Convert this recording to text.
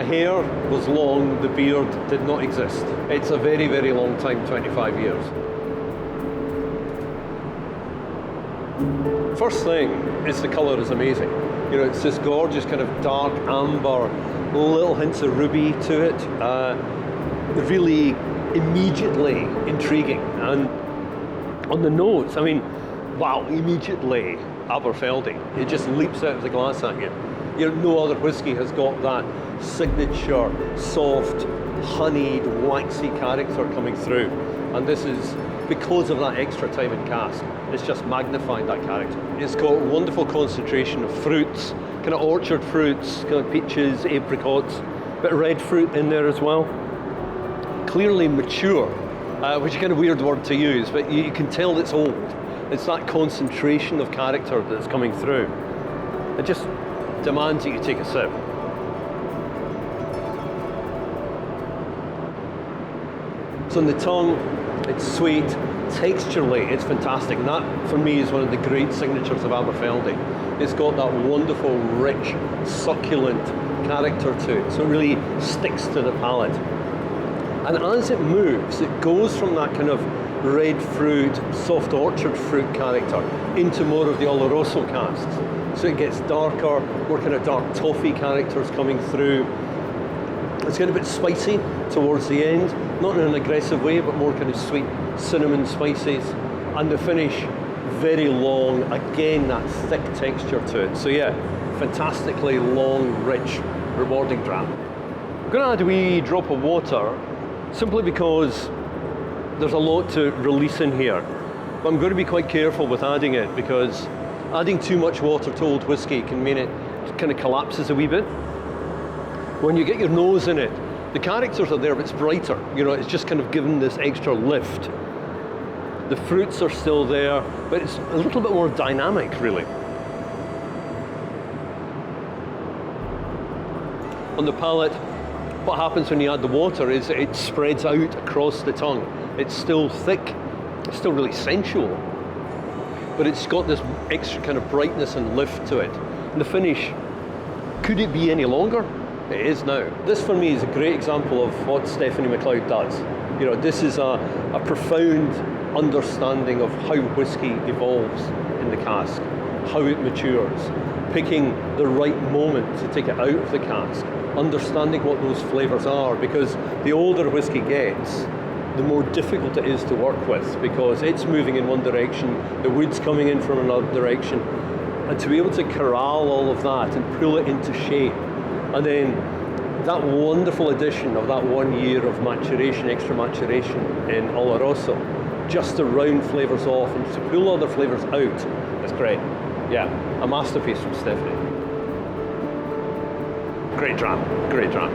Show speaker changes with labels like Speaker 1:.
Speaker 1: my hair was long, the beard did not exist. It's a very, very long time, 25 years. First thing is the colour is amazing. You know, it's this gorgeous kind of dark amber, little hints of ruby to it. Really immediately intriguing. And on the notes, I mean, wow, immediately Aberfeldy. It just leaps out of the glass at you. You know, no other whiskey has got that signature, soft, honeyed, waxy character coming through. And this is because of that extra time in cask. It's just magnified that character. It's got wonderful concentration of fruits, kind of orchard fruits, kind of peaches, apricots, bit of red fruit in there as well. Clearly mature, which is kind of a weird word to use, but you can tell it's old. It's that concentration of character that's coming through. It just demands that you take a sip. So on the tongue, it's sweet. Texturally, it's fantastic. And that, for me, is one of the great signatures of Aberfeldy. It's got that wonderful, rich, succulent character to it. So it really sticks to the palate. And as it moves, it goes from that kind of red fruit, soft orchard fruit character into more of the Oloroso casks. So it gets darker, more kind of dark toffee characters coming through. It's getting a bit spicy towards the end, not in an aggressive way, but more kind of sweet cinnamon spices. And the finish, very long, again, that thick texture to it. So yeah, fantastically long, rich, rewarding dram. I'm gonna add a wee drop of water, simply because there's a lot to release in here. But I'm going to be quite careful with adding it, because adding too much water to old whiskey can mean it kind of collapses a wee bit. When you get your nose in it, the characters are there, but it's brighter. You know, it's just kind of given this extra lift. The fruits are still there, but it's a little bit more dynamic, really. On the palate, what happens when you add the water is it spreads out across the tongue. It's still thick, it's still really sensual, but it's got this extra kind of brightness and lift to it. And the finish, could it be any longer? It is now. This for me is a great example of what Stephanie McLeod does. You know, this is a profound understanding of how whiskey evolves in the cask, how it matures, picking the right moment to take it out of the cask, understanding what those flavours are, because the older whiskey gets, the more difficult it is to work with, because it's moving in one direction, the wood's coming in from another direction, and to be able to corral all of that and pull it into shape, and then that wonderful addition of that 1 year of maturation, extra maturation in Oloroso, just to round flavours off and to pull other flavours out, it's great. Yeah, a masterpiece from Stephanie. Great dram, great dram.